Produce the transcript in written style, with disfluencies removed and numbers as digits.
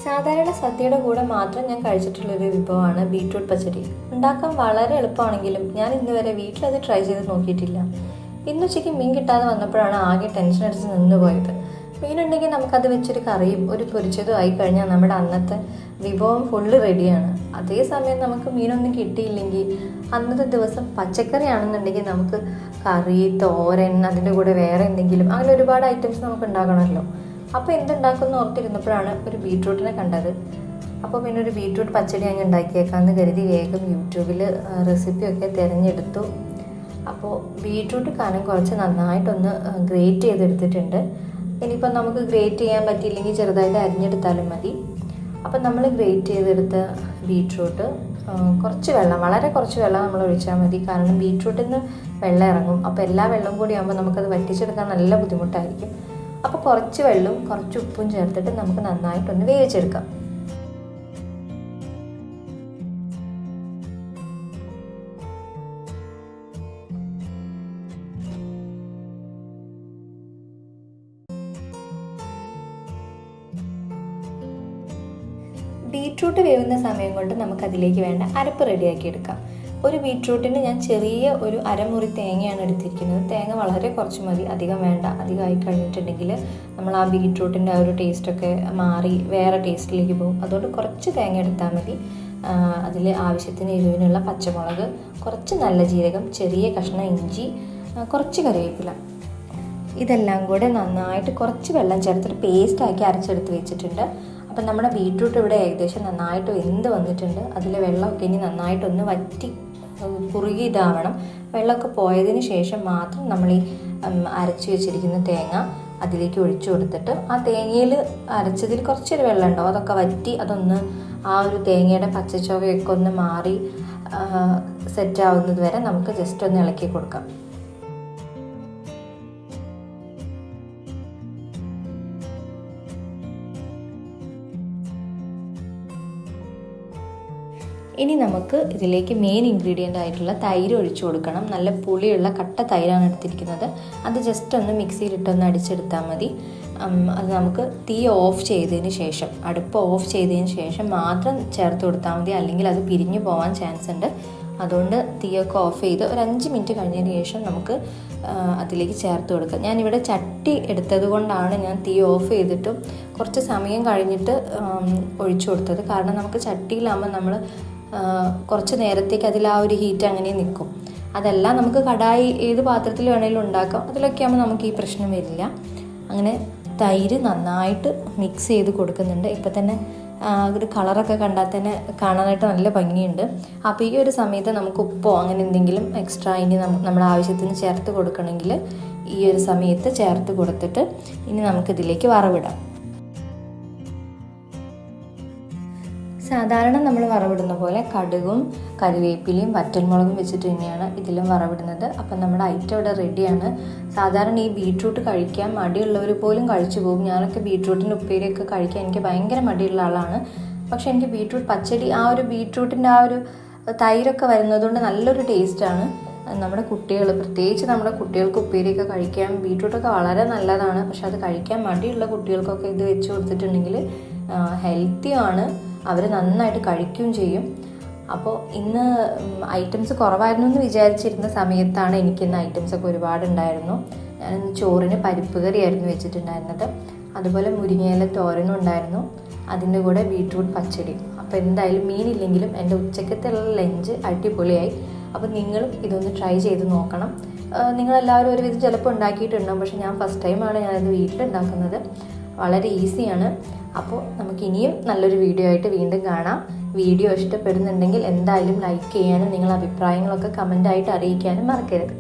സാധാരണ സദ്യയുടെ കൂടെ മാത്രം ഞാൻ കഴിച്ചിട്ടുള്ളൊരു വിഭവമാണ് ബീട്രൂട്ട് പച്ചടി. ഉണ്ടാക്കാൻ വളരെ എളുപ്പമാണെങ്കിലും ഞാൻ ഇന്നുവരെ വീട്ടിലത് ട്രൈ ചെയ്ത് നോക്കിയിട്ടില്ല. ഇന്നുച്ചയ്ക്ക് മീൻ കിട്ടാതെ വന്നപ്പോഴാണ് ആകെ ടെൻഷൻ അടിച്ച് നിന്ന് പോയത്. മീനുണ്ടെങ്കിൽ നമുക്കത് വെച്ചൊരു കറിയും ഒരു പൊരിച്ചതും ആയി കഴിഞ്ഞാൽ നമ്മുടെ അന്നത്തെ വിഭവം ഫുള്ള് റെഡിയാണ്. അതേസമയം നമുക്ക് മീനൊന്നും കിട്ടിയില്ലെങ്കിൽ അന്നത്തെ ദിവസം പച്ചക്കറിയാണെന്നുണ്ടെങ്കിൽ നമുക്ക് കറി, തോരൻ, അതിൻ്റെ കൂടെ വേറെ എന്തെങ്കിലും അങ്ങനെ ഒരുപാട് ഐറ്റംസ് നമുക്ക് ഉണ്ടാക്കണമല്ലോ. അപ്പോൾ എന്തുണ്ടാക്കുമെന്ന് ഓർത്തിരുന്നപ്പോഴാണ് ഒരു ബീട്രൂട്ടിനെ കണ്ടത്. അപ്പോൾ പിന്നെ ഒരു ബീട്രൂട്ട് പച്ചടി അങ്ങ് ഉണ്ടാക്കിയേക്കാമെന്ന് കരുതി വേഗം യൂട്യൂബിൽ റെസിപ്പിയൊക്കെ തിരഞ്ഞെടുത്തു. അപ്പോൾ ബീട്രൂട്ട് കനം കുറച്ച് നന്നായിട്ടൊന്ന് ഗ്രേറ്റ് ചെയ്തെടുത്തിട്ടുണ്ട്. ഇനിയിപ്പോൾ നമുക്ക് ഗ്രേറ്റ് ചെയ്യാൻ പറ്റിയില്ലെങ്കിൽ ചെറുതായിട്ട് അരിഞ്ഞെടുത്താലും മതി. അപ്പം നമ്മൾ ഗ്രേറ്റ് ചെയ്തെടുത്ത ബീട്രൂട്ട് കുറച്ച് വെള്ളം, വളരെ കുറച്ച് വെള്ളം നമ്മൾ ഒഴിച്ചാൽ മതി. കാരണം ബീട്രൂട്ടിൽ നിന്ന് വെള്ളം ഇറങ്ങും. അപ്പോൾ എല്ലാ വെള്ളം കൂടി ആകുമ്പോൾ നമുക്കത് വറ്റിച്ചെടുക്കാൻ നല്ല ബുദ്ധിമുട്ടായിരിക്കും. അപ്പോൾ കുറച്ച് വെള്ളവും കുറച്ച് ഉപ്പും ചേർത്തിട്ട് നമുക്ക് നന്നായിട്ടൊന്ന് വേവിച്ചെടുക്കാം. ബീട്രൂട്ട് വേവുന്ന സമയം കൊണ്ട് നമുക്കതിലേക്ക് വേണ്ട അരപ്പ് റെഡിയാക്കി എടുക്കാം. ഒരു ബീട്രൂട്ടിന് ഞാൻ ചെറിയ ഒരു അരമുറി തേങ്ങയാണ് എടുത്തിരിക്കുന്നത്. തേങ്ങ വളരെ കുറച്ച് മതി, അധികം വേണ്ട. അധികമായി കഴിഞ്ഞിട്ടുണ്ടെങ്കിൽ നമ്മൾ ആ ബീട്രൂട്ടിൻ്റെ ആ ഒരു ടേസ്റ്റൊക്കെ മാറി വേറെ ടേസ്റ്റിലേക്ക് പോകും. അതുകൊണ്ട് കുറച്ച് തേങ്ങ എടുത്താൽ മതി. അതിൽ ആവശ്യത്തിന് എരിവിനുള്ള പച്ചമുളക്, കുറച്ച് നല്ല ജീരകം, ചെറിയ കഷ്ണം ഇഞ്ചി, കുറച്ച് കറിവേപ്പില, ഇതെല്ലാം കൂടെ നന്നായിട്ട് കുറച്ച് വെള്ളം ചേർത്തിട്ട് പേസ്റ്റാക്കി അരച്ചെടുത്ത് വെച്ചിട്ടുണ്ട്. അപ്പം നമ്മുടെ ബീട്രൂട്ട് ഇവിടെ ഏകദേശം നന്നായിട്ട് വെന്ത് വന്നിട്ടുണ്ട്. അതിലെ വെള്ളമൊക്കെ ഇനി നന്നായിട്ടൊന്ന് വറ്റി കുറുകി ഇതാവണം. വെള്ളമൊക്കെ പോയതിന് ശേഷം മാത്രം നമ്മൾ ഈ അരച്ച് വെച്ചിരിക്കുന്ന തേങ്ങ അതിലേക്ക് ഒഴിച്ചു കൊടുത്തിട്ട് ആ തേങ്ങയിൽ അരച്ചതിൽ കുറച്ചൊരു വെള്ളം ഉണ്ടാവും, അതൊക്കെ വറ്റി അതൊന്ന് ആ ഒരു തേങ്ങയുടെ പച്ചച്ചുവയൊക്കെ ഒന്ന് മാറി സെറ്റാവുന്നത് വരെ നമുക്ക് ജസ്റ്റ് ഒന്ന് ഇളക്കി കൊടുക്കാം. ഇനി നമുക്ക് ഇതിലേക്ക് മെയിൻ ഇൻഗ്രീഡിയൻ്റ് ആയിട്ടുള്ള തൈര് ഒഴിച്ചു കൊടുക്കണം. നല്ല പുളിയുള്ള കട്ട തൈരാണ് എടുത്തിരിക്കുന്നത്. അത് ജസ്റ്റ് ഒന്ന് മിക്സിയിലിട്ടൊന്ന് അടിച്ചെടുത്താൽ മതി. അത് നമുക്ക് തീ ഓഫ് ചെയ്തതിന് ശേഷം, അടുപ്പ് ഓഫ് ചെയ്തതിന് ശേഷം മാത്രം ചേർത്ത് കൊടുത്താൽ മതി, അല്ലെങ്കിൽ അത് പിരിഞ്ഞു പോകാൻ ചാൻസ് ഉണ്ട്. അതുകൊണ്ട് തീയൊക്കെ ഓഫ് ചെയ്ത് ഒരു 5 മിനിറ്റ് കഴിഞ്ഞതിന് ശേഷം നമുക്ക് അതിലേക്ക് ചേർത്ത് കൊടുക്കാം. ഞാനിവിടെ ചട്ടി എടുത്തത് കൊണ്ടാണ് ഞാൻ തീ ഓഫ് ചെയ്തിട്ടും കുറച്ച് സമയം കഴിഞ്ഞിട്ട് ഒഴിച്ചു കൊടുത്തത്. കാരണം നമുക്ക് ചട്ടിയിലാകുമ്പോൾ നമ്മൾ കുറച്ച് നേരത്തേക്ക് അതിൽ ആ ഒരു ഹീറ്റ് അങ്ങനെ നിൽക്കും. അതെല്ലാം നമുക്ക് കടായി ഏത് പാത്രത്തിൽ വേണമെങ്കിലും ഉണ്ടാക്കാം. അതിലൊക്കെ ആകുമ്പോൾ നമുക്ക് ഈ പ്രശ്നം വരില്ല. അങ്ങനെ തൈര് നന്നായിട്ട് മിക്സ് ചെയ്ത് കൊടുക്കുന്നുണ്ട്. ഇപ്പം തന്നെ ഒരു കളറൊക്കെ കണ്ടാൽ തന്നെ കാണാനായിട്ട് നല്ല ഭംഗിയുണ്ട്. അപ്പോൾ ഈ ഒരു സമയത്ത് നമുക്ക് ഉപ്പോ അങ്ങനെ എന്തെങ്കിലും എക്സ്ട്രാ ഇനി നമ്മുടെ ആവശ്യത്തിന് ചേർത്ത് കൊടുക്കണമെങ്കിൽ ഈ ഒരു സമയത്ത് ചേർത്ത് കൊടുത്തിട്ട് ഇനി നമുക്കിതിലേക്ക് വറവിടാം. സാധാരണ നമ്മൾ വറവിടുന്ന പോലെ കടുകും കറിവേപ്പിലയും വറ്റൽമുളകും വെച്ചിട്ട് തന്നെയാണ് ഇതിലും വറവിടുന്നത്. അപ്പം നമ്മുടെ ഐറ്റം ഇവിടെ റെഡിയാണ്. സാധാരണ ഈ ബീട്രൂട്ട് കഴിക്കാൻ മടിയുള്ളവർ പോലും കഴിച്ചു പോകും. ഞാനൊക്കെ ബീട്രൂട്ടിൻ്റെ ഉപ്പേരിയൊക്കെ കഴിക്കാൻ എനിക്ക് ഭയങ്കര മടിയുള്ള ആളാണ്. പക്ഷേ എനിക്ക് ബീട്രൂട്ട് പച്ചടി, ആ ഒരു ബീട്രൂട്ടിൻ്റെ ആ ഒരു തൈരൊക്കെ വരുന്നതുകൊണ്ട് നല്ലൊരു ടേസ്റ്റാണ്. നമ്മുടെ കുട്ടികൾ, പ്രത്യേകിച്ച് നമ്മുടെ കുട്ടികൾക്ക് ഉപ്പേരിയൊക്കെ കഴിക്കാൻ ബീട്രൂട്ടൊക്കെ വളരെ നല്ലതാണ്. പക്ഷെ അത് കഴിക്കാൻ മടിയുള്ള കുട്ടികൾക്കൊക്കെ ഇത് വെച്ച് കൊടുത്തിട്ടുണ്ടെങ്കിൽ ഹെൽത്തിയാണ്, അവർ നന്നായിട്ട് കഴിക്കുകയും ചെയ്യും. അപ്പോൾ ഇന്ന് ഐറ്റംസ് കുറവായിരുന്നു എന്ന് വിചാരിച്ചിരുന്ന സമയത്താണ് എനിക്കിന്ന് ഐറ്റംസൊക്കെ ഒരുപാടുണ്ടായിരുന്നു. ഞാനിന്ന് ചോറിന് പരിപ്പ് കറിയായിരുന്നു വെച്ചിട്ടുണ്ടായിരുന്നത്. അതുപോലെ മുരിങ്ങയില തോരനും ഉണ്ടായിരുന്നു. അതിൻ്റെ കൂടെ ബീട്രൂട്ട് പച്ചടി. അപ്പോൾ എന്തായാലും മീനില്ലെങ്കിലും എൻ്റെ ഉച്ചക്കത്തുള്ള ലഞ്ച് അടിപൊളിയായി. അപ്പോൾ നിങ്ങളും ഇതൊന്ന് ട്രൈ ചെയ്ത് നോക്കണം. നിങ്ങളെല്ലാവരും ഒരുവിധം ചിലപ്പോൾ ഉണ്ടാക്കിയിട്ടുണ്ടാകും. പക്ഷേ ഞാൻ ഫസ്റ്റ് ടൈമാണ് ഞാനത് വീട്ടിലുണ്ടാക്കുന്നത്. വളരെ ഈസിയാണ്. അപ്പോൾ നമുക്കിനിയും നല്ലൊരു വീഡിയോ ആയിട്ട് വീണ്ടും കാണാം. വീഡിയോ ഇഷ്ടപ്പെടുന്നുണ്ടെങ്കിൽ എന്തായാലും ലൈക്ക് ചെയ്യാനും നിങ്ങളുടെ അഭിപ്രായങ്ങളൊക്കെ കമൻ്റായിട്ട് അറിയിക്കാനും മറക്കരുത്.